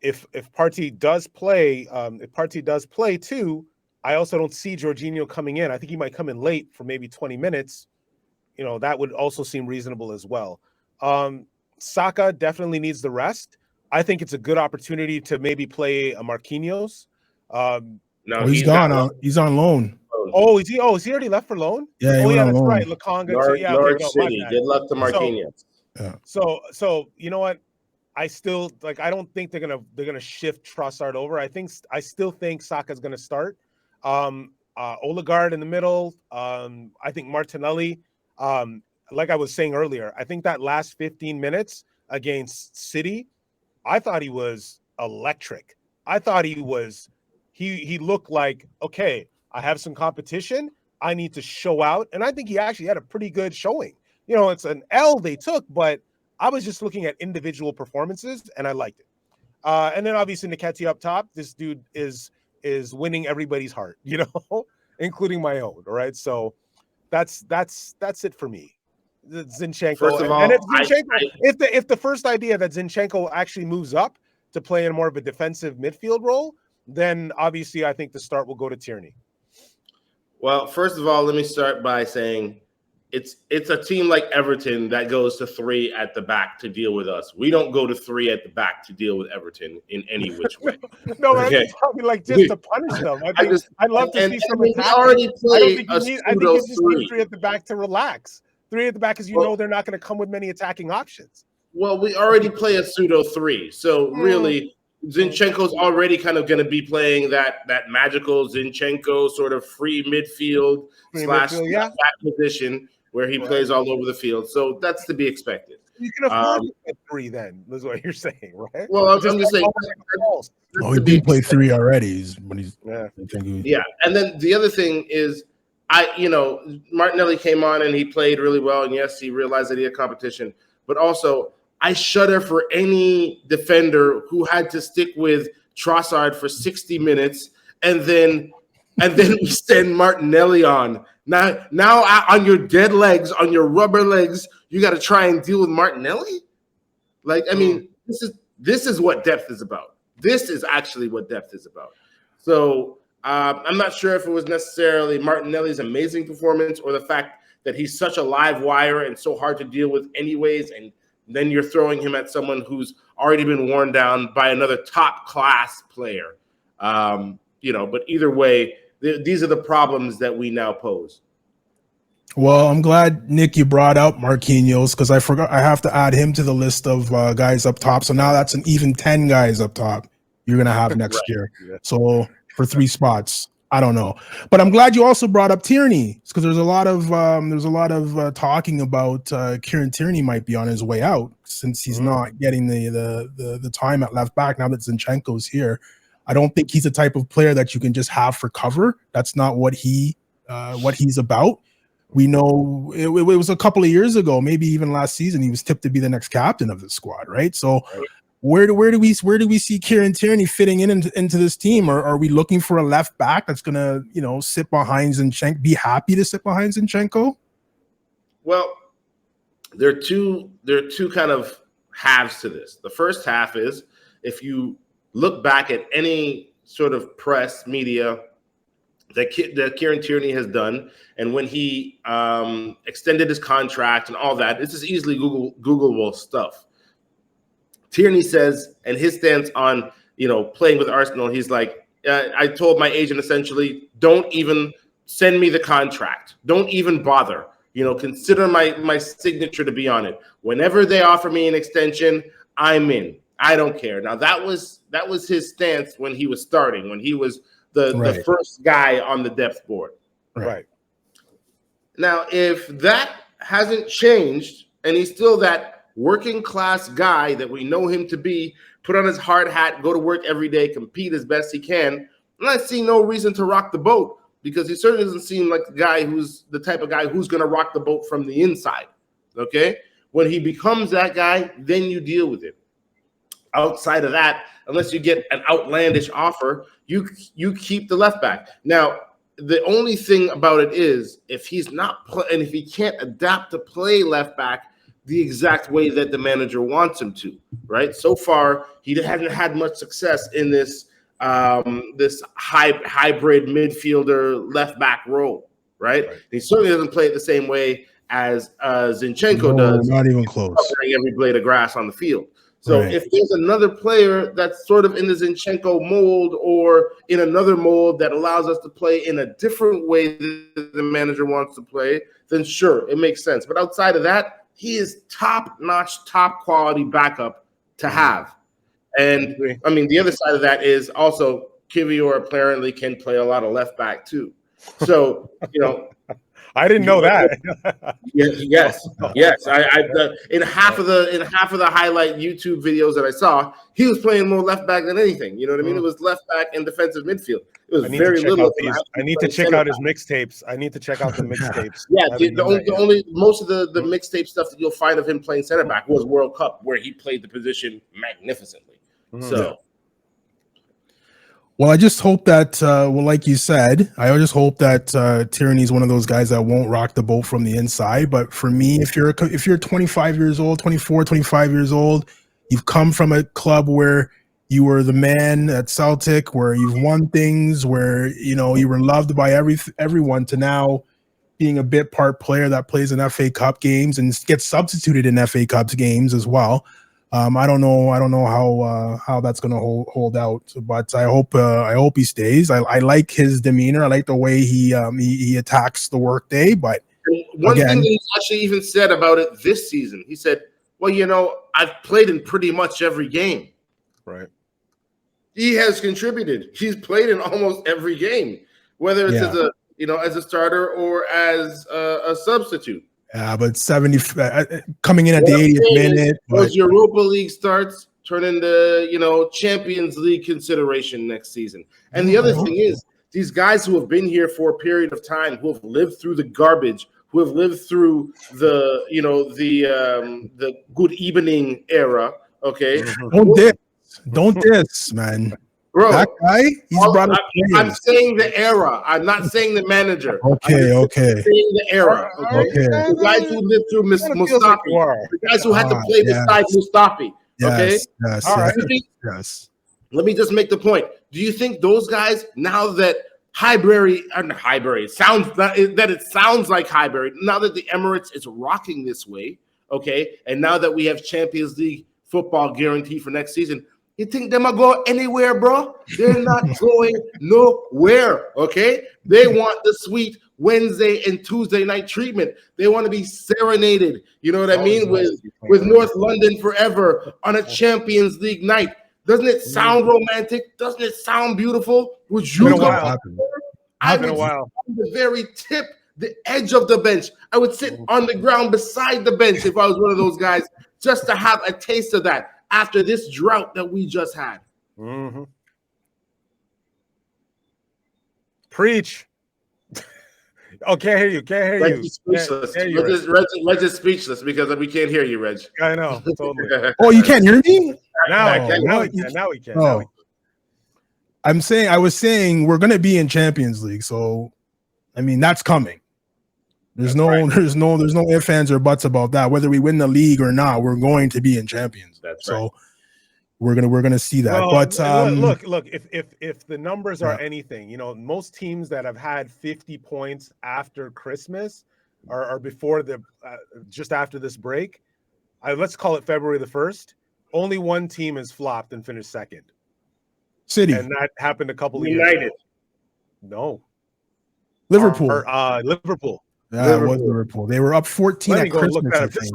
If Partey does play too, I also don't see Jorginho coming in. I think he might come in late for maybe 20 minutes. That would also seem reasonable as well. Saka definitely needs the rest. I think it's a good opportunity to maybe play a Marquinhos. No, he's gone. He's on loan. Oh, is he? Oh, is he already left for loan? Yeah, he Oh, went yeah, on that's loan. right. Lakonga. Yeah, okay, Norwich no, my City. bad. Good luck to Marquinhos. So you know what? I still like. I don't think they're gonna shift Trossard over. I still think Saka's gonna start. Odegaard in the middle. I think Martinelli. Like I was saying earlier, I think that last 15 minutes against City, I thought he was electric. I thought he was. He looked like, okay, I have some competition. I need to show out, and I think he actually had a pretty good showing. You know, it's an L they took, but I was just looking at individual performances, and I liked it. And then obviously Nketiah up top. This dude is winning everybody's heart, you know, including my own. All right, so that's it for me. Zinchenko. First of all, and if Zinchenko, if the first idea that Zinchenko actually moves up to play in more of a defensive midfield role, then obviously I think the start will go to Tierney. Well, first of all, let me start by saying it's a team like Everton that goes to 3 at the back to deal with us. We don't go to 3 at the back to deal with Everton in any which way. No, okay. I'm just talking like just to punish them. I'd love to see some attacking. Already I don't think a you need. I think you just need 3 3 at the back to relax. 3 at the back because you know they're not going to come with many attacking options. Well, we already play a pseudo 3, so really Zinchenko's already kind of going to be playing that magical Zinchenko sort of free midfield slash back position where he plays all over the field. So that's to be expected. You can afford to play 3 then, is what you're saying, right? Well, I'm just saying. Oh, he did play 3 already. Yeah. And then the other thing is, Martinelli came on and he played really well. And yes, he realized that he had competition. But also, I shudder for any defender who had to stick with Trossard for 60 minutes and then we send Martinelli on. Now on your dead legs, on your rubber legs, you got to try and deal with Martinelli? Like, I mean, this is what depth is about. This is actually what depth is about. So I'm not sure if it was necessarily Martinelli's amazing performance or the fact that he's such a live wire and so hard to deal with anyways, and then you're throwing him at someone who's already been worn down by another top-class player. But either way, these are the problems that we now pose. Well, I'm glad, Nick, you brought out Marquinhos because I forgot I have to add him to the list of guys up top. So now that's an even 10 guys up top you're going to have next year. Yeah. So for 3 spots, I don't know. But I'm glad you also brought up Tierney because there's a lot of talking about Kieran Tierney might be on his way out since he's not getting the time at left back now that Zinchenko's here. I don't think he's the type of player that you can just have for cover. That's not what he's about. We know it was a couple of years ago, maybe even last season, he was tipped to be the next captain of the squad, right? So where do we see Kieran Tierney fitting into this team? Or are we looking for a left back that's gonna, sit behind Zinchenko, be happy to sit behind Zinchenko? Well, there are two kind of halves to this. The first half is if you look back at any sort of press media that Kieran Tierney has done, and when he extended his contract and all that, this is easily Googleable stuff. Tierney says, and his stance on playing with Arsenal, he's like, I told my agent essentially, don't even send me the contract, don't even bother. Consider my signature to be on it. Whenever they offer me an extension, I'm in. I don't care. Now that was his stance when he was starting, when he was the first guy on the depth board. Right. Now, if that hasn't changed and he's still that working class guy that we know him to be, put on his hard hat, go to work every day, compete as best he can, I see no reason to rock the boat because he certainly doesn't seem like the type of guy who's going to rock the boat from the inside. Okay? When he becomes that guy, then you deal with it. Outside of that, unless you get an outlandish offer, you keep the left back. Now, the only thing about it is if he's not and if he can't adapt to play left back the exact way that the manager wants him to, right? So far, he hasn't had much success in this hybrid midfielder left back role, right? He certainly doesn't play it the same way as Zinchenko does. Not even close. Covering every blade of grass on the field. So if there's another player that's sort of in the Zinchenko mold or in another mold that allows us to play in a different way that the manager wants to play, then sure, it makes sense. But outside of that, he is top-notch, top-quality backup to have. And, I mean, the other side of that is also Kivior apparently can play a lot of left back too. So, I didn't know that. Yes. In half of the highlight YouTube videos that I saw, he was playing more left back than anything. You know what I mean? It was left back and defensive midfield. It was very little. I need to check out his mixtapes. I need to check out the mixtapes. Yeah, most of the mixtape stuff that you'll find of him playing center back was World Cup, where he played the position magnificently. So. Well, I just hope that, like you said, I just hope that Tierney's one of those guys that won't rock the boat from the inside. But for me, if you're 25 years old, 24, 25 years old, you've come from a club where you were the man at Celtic, where you've won things, where you were loved by everyone, to now being a bit part player that plays in FA Cup games and gets substituted in FA Cup games as well. I don't know how that's going to hold out, but I hope he stays. I like his demeanor. I like the way he attacks the workday. But one thing that he's actually even said about it this season, he said, "Well, I've played in pretty much every game." Right. He has contributed. He's played in almost every game, whether it's as a starter or as a substitute. Yeah, but 70 coming in at the 80th minute. Those Europa League starts turn into Champions League consideration next season. And the other thing is, these guys who have been here for a period of time, who have lived through the garbage, who have lived through the good evening era. Okay, don't diss, man. Bro, that guy, I'm saying the era. I'm not saying the manager. Okay. I'm saying the era. Okay. The guys who lived through Mustafi. The guys who had to play beside Mustafi. Okay. Yes. Let me just make the point. Do you think those guys, now that Highbury sounds that it sounds like Highbury, now that the Emirates is rocking this way, okay, and now that we have Champions League football guarantee for next season, you think them are go anywhere, bro? They're not going nowhere, okay? They want the sweet Wednesday and Tuesday night treatment. They want to be serenaded, you know what I mean, with North London forever on a Champions League night. Doesn't it sound romantic? Doesn't it sound beautiful? Would you go? I would sit on the very tip, the edge of the bench. I would sit on the ground beside the bench if I was one of those guys, just to have a taste of that after this drought that we just had. Mm-hmm. Preach. Oh, can't hear you. Reggie's speechless. Reggie's speechless because we can't hear you, Reg. I know. Totally. Oh, you can't hear me? Now we can. Oh. I was saying we're going to be in Champions League, so I mean that's coming. There's no ifs, ands, or buts about that. Whether we win the league or not, we're going to be in Champions. That's right. So we're gonna see that. Well, but look, if the numbers are anything, most teams that have had 50 points after Christmas or before just after this break, let's call it February the 1st. Only one team has flopped and finished second. City, and that happened a couple of years ago. No, Liverpool. Liverpool. Yeah, it was Liverpool. They were up 14 at Christmas. Just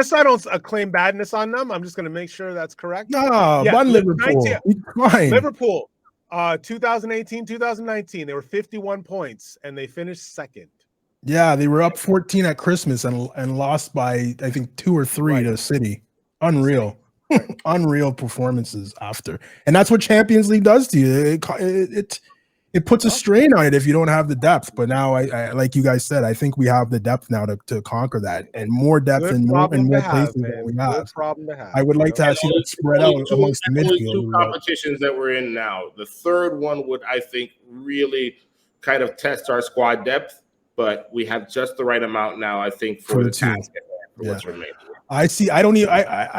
so I don't claim badness on them. I'm just going to make sure that's correct. No, Liverpool. Fine. Liverpool, 2018, 2019, they were 51 points and they finished second. Yeah, they were up 14 at Christmas and lost by I think 2 or 3 to City. Unreal. Unreal performances after. And that's what Champions League does to you. It puts a strain on it if you don't have the depth. But now, I like you guys said, I think we have the depth now to conquer that, and more depth and more places than we have. Good problem to have. I would like to see that spread out amongst the midfield. Two competitions that we're in now. The third one would, I think, really kind of test our squad depth, but we have just the right amount now, I think, for the task for what's remaining. I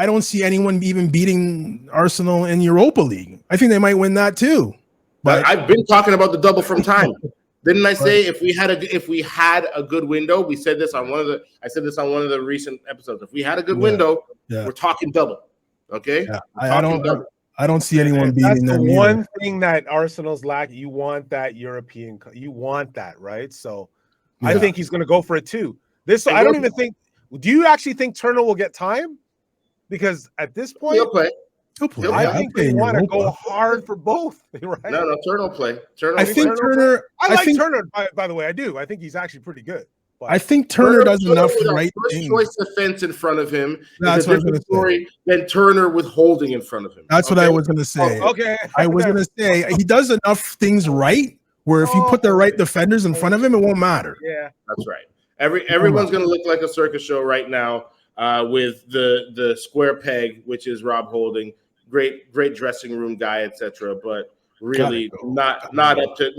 don't see anyone even beating Arsenal in Europa League. I think they might win that too. But I've been talking about the double from time. Didn't I say if we had a good window? We said this on one of the recent episodes. If we had a good window, we're talking double. Okay, Yeah, I don't see anyone That's beating the them one either. thing that Arsenal's lack. You want that European. You want that, right? So, I Yeah. think he's going to go for it too. This, And I don't go- even think. Do you actually think Turner will get time? Because at this point, He'll play. He'll play. He'll I play. think play they in want to Europa. go hard for both, right? No, Turner will play. Turner I will think play. Turner. I like think Turner. By the way, I do. I think he's actually pretty good. But I think Turner does enough with right our first things. choice defense in front of him That's is a what I was different gonna say. story than Turner with Holding in front of him. That's what I was going to say. okay. I was going to say he does enough things right where if you put the right defenders in front of him, it won't matter. Yeah, That's right. Everyone's going to look like a circus show right now with the square peg, which is Rob Holding, great dressing room guy, etc. But really not up to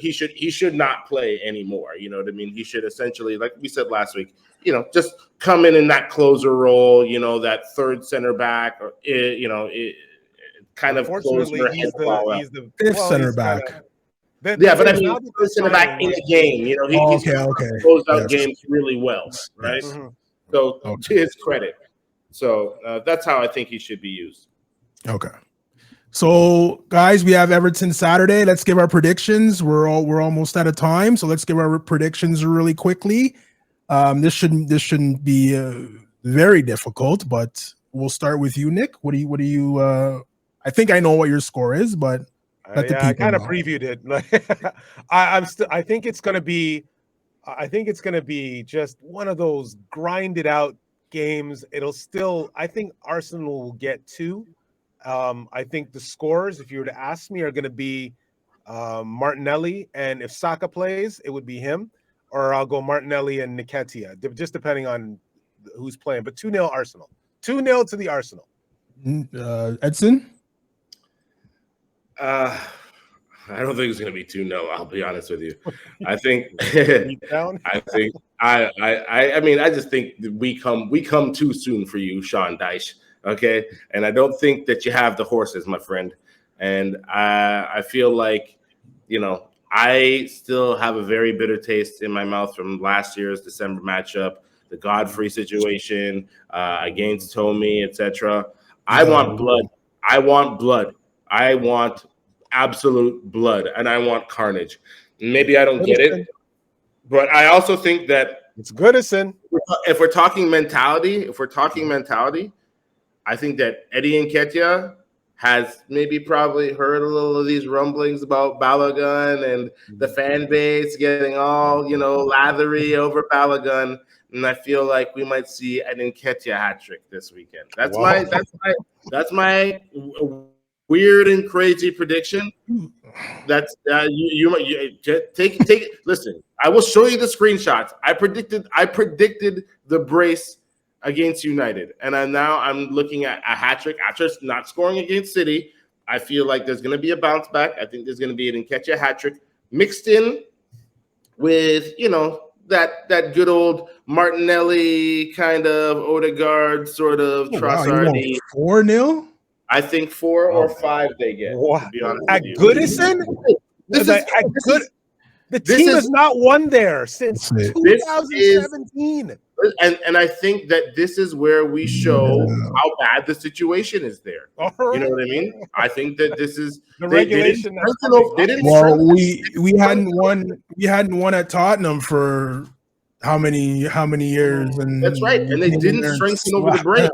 he should not play anymore. You know what I mean? He should essentially, like we said last week, just come in that closer role. That third center back, or kind of closer. he's the Fifth center back. But I mean, center back in the game. He's closed out games really well, right? Mm-hmm. So to his credit, that's how I think he should be used. Okay. So, guys, we have Everton Saturday. Let's give our predictions. We're almost out of time, so let's give our predictions really quickly. This shouldn't be very difficult, but we'll start with you, Nick. What do you? I think I know what your score is, but I kind of previewed it. I think it's going to be. I think it's going to be just one of those grinded out games. I think Arsenal will get 2. I think the scores, if you were to ask me, are going to be Martinelli, and if Saka plays, it would be him, or I'll go Martinelli and Nketiah, just depending on who's playing. But 2-0 Arsenal. 2-0 to the Arsenal. Edson? I don't think it's going to be 2-0. I'll be honest with you. I think I just think that we come too soon for you, Sean Dyche. Okay, and I don't think that you have the horses, my friend. And I feel like, I still have a very bitter taste in my mouth from last year's December matchup, the Godfrey situation against Tommy, etc. I want blood. I want absolute blood, and I want carnage. Maybe I don't get it, but I also think that it's Goodison. If we're talking mentality, I think that Eddie Nketiah has probably heard a little of these rumblings about Balogun and the fan base getting all, lathery over Balogun. And I feel like we might see an Nketiah hat trick this weekend. That's my weird and crazy prediction. That's you take it. Listen, I will show you the screenshots. I predicted the brace against United, and I'm looking at a hat trick after not scoring against City. I feel like there's going to be a bounce back. I think there's going to be an Nketiah hat trick mixed in with that good old Martinelli kind of Odegaard sort of Trossard. 4-0. I think 4 or 5 they get. To be honest at with you. Goodison, the team has not won there since 2017. And I think that this is where we show how bad the situation is there. You know what I mean? I think that this is the regulation. We hadn't won at Tottenham for how many years? And that's right. And they didn't strengthen over the break.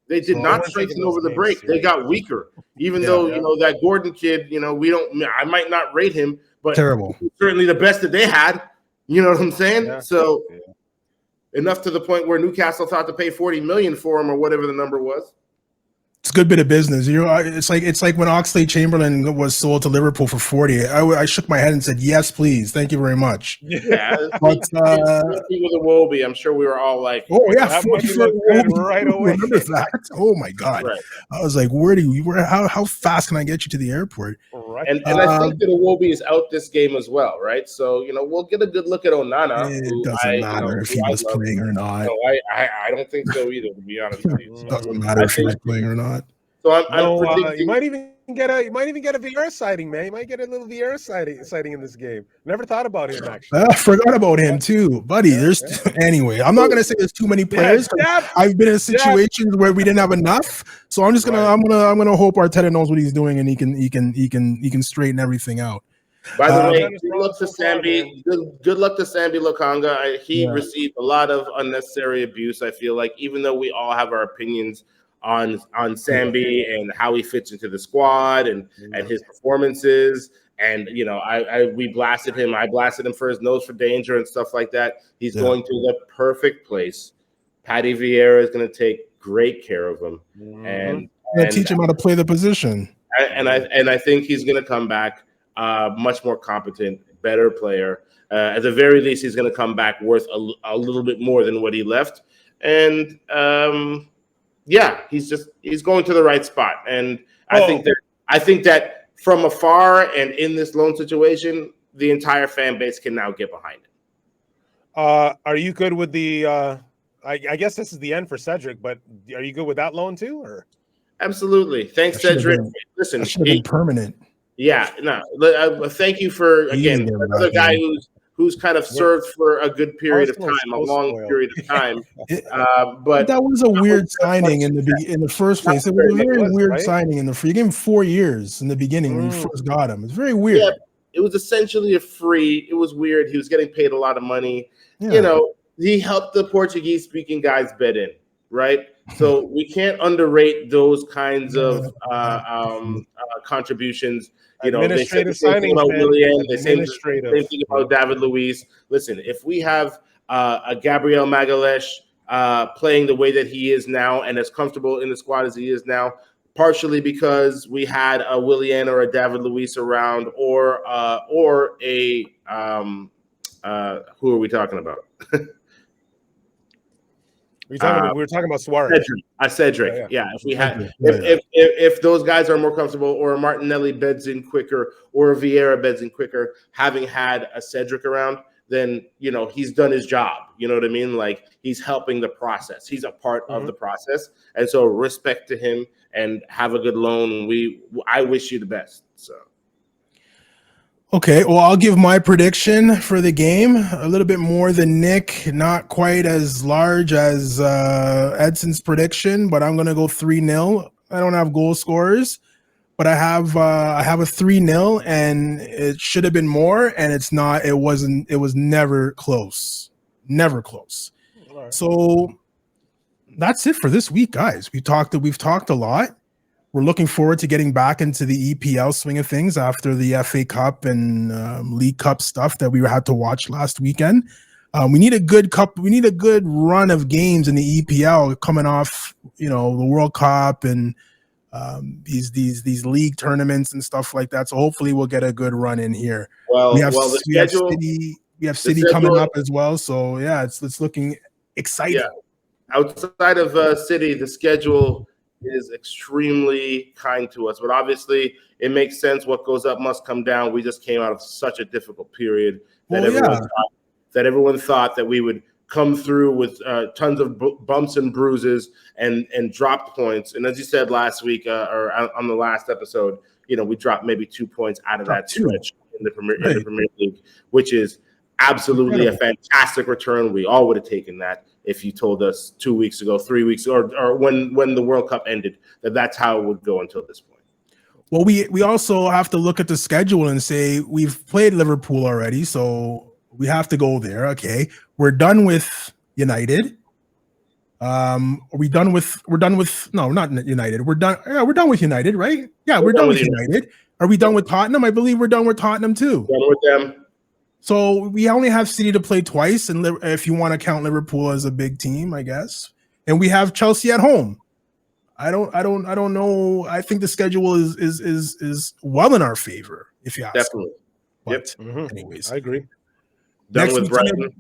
They did not strengthen over the break. They got weaker. Even though that Gordon kid, I might not rate him, but terrible. Certainly the best that they had. You know what I'm saying? Yeah. So enough to the point where Newcastle thought to pay $40 million for him or whatever the number was. It's a good bit of business. It's like when Oxlade-Chamberlain was sold to Liverpool for 40. I shook my head and said, "Yes, please, thank you very much." Yeah, but with a Wobie, I'm sure we were all like, "Oh yeah, 40 for Wobie right away." Remember that? Oh my god! Right. I was like, how fast can I get you to the airport? Right. And I think that Wobie is out this game as well, right? So we'll get a good look at Onana. It doesn't matter if he was playing or not. No, I don't think so either. To be honest with you, it doesn't matter if he was playing or not. So I'm predicting you might even get a Vieira sighting, man. You might get a little Vieira sighting in this game. Never thought about him actually. I forgot about him too, buddy. Anyway. I'm not gonna say there's too many players. I've been in situations where we didn't have enough, so I'm just gonna I'm gonna hope Arteta knows what he's doing and he can straighten everything out. By the way, good luck to Sambi. Good luck to Sambi Lokanga. He received a lot of unnecessary abuse. I feel like, even though we all have our opinions on Sambi and how he fits into the squad and his performances, and we blasted him. I blasted him for his nose for danger and stuff like that. He's going to the perfect place. Patty Vieira is going to take great care of him and teach him how to play the position. And I think he's going to come back. Much more competent, better player. At the very least, he's going to come back worth a little bit more than what he left. And he's going to the right spot. And I think that from afar and in this loan situation, the entire fan base can now get behind it. Are you good with the? I guess this is the end for Cedric, but are you good with that loan too? Or absolutely, thanks, Cedric. Listen, should have been permanent. Yeah, no. Thank you for again another guy who's kind of served for a good period of time, a long period of time. But that was a weird signing in the first place. It was a very weird signing you gave him 4 years in the beginning when you first got him. It's very weird. Yeah, it was essentially a free. It was weird. He was getting paid a lot of money. Yeah. He helped the Portuguese-speaking guys bed in, right? So we can't underrate those kinds of contributions. They say the same thing about Willian. They say the same thing about David Luiz. Listen, if we have a Gabriel Magalhaes playing the way that he is now and as comfortable in the squad as he is now, partially because we had a Willian or a David Luiz around, or a who are we talking about? We were talking about Suarez. Cedric. Yeah. If we had, if those guys are more comfortable, or a Martinelli beds in quicker, or a Vieira beds in quicker, having had a Cedric around, then he's done his job. You know what I mean? Like, he's helping the process. He's a part of the process, and so respect to him and have a good loan. I wish you the best. So. Okay, well, I'll give my prediction for the game. A little bit more than Nick, not quite as large as Edson's prediction, but I'm going to go 3-0. I don't have goal scorers, but I have a 3-0, and it should have been more, and it's not. It wasn't. It was never close. Never close. Right. So that's it for this week, guys. We've talked a lot. We're looking forward to getting back into the EPL swing of things after the FA Cup and League Cup stuff that we had to watch last weekend. We need a good cup. We need a good run of games in the EPL coming off, the World Cup and these league tournaments and stuff like that. So hopefully we'll get a good run in here. We have City coming up as well. So yeah, it's looking exciting. Yeah. Outside of City, the schedule is extremely kind to us, but obviously it makes sense. What goes up must come down. We just came out of such a difficult period that everyone thought that we would come through with tons of bumps and bruises and dropped points. And as you said last week, or on the last episode, we dropped maybe 2 points out of that stretch in the Premier League, which is absolutely a fantastic return. We all would have taken that if you told us 2 weeks ago, 3 weeks, or when the World Cup ended, that's how it would go until this point. Well, we also have to look at the schedule and say we've played Liverpool already, so we have to go there. Okay, we're done with United. We're done with no, not United. We're done. Yeah, we're done with United, right? Yeah, we're done with United. Are we done with Tottenham? I believe we're done with Tottenham too. Done with them. So we only have City to play twice, and if you want to count Liverpool as a big team, I guess. And we have Chelsea at home. I don't know. I think the schedule is well in our favor, if you ask. Definitely. But anyways, I agree. Done with Brighton.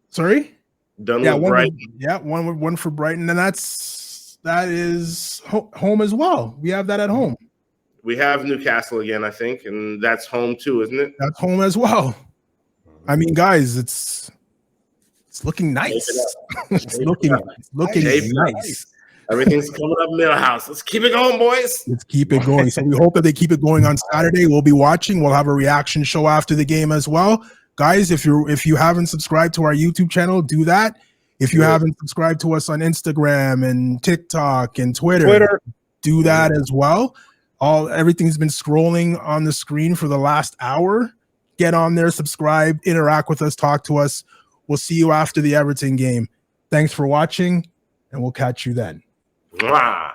Sorry? Done with Brighton. One for Brighton, and that is home as well. We have that at home. We have Newcastle again, I think, and that's home too, isn't it? That's home as well. I mean, guys, it's looking nice. It's looking nice. Everything's coming up Millhouse. Let's keep it going, boys. Let's keep it going. So we hope that they keep it going on Saturday. We'll be watching. We'll have a reaction show after the game as well. Guys, if you haven't subscribed to our YouTube channel, do that. If you haven't subscribed to us on Instagram and TikTok and Twitter, do that as well. Everything's been scrolling on the screen for the last hour. Get on there, subscribe, interact with us, talk to us. We'll see you after the Everton game. Thanks for watching, and we'll catch you then. Mwah.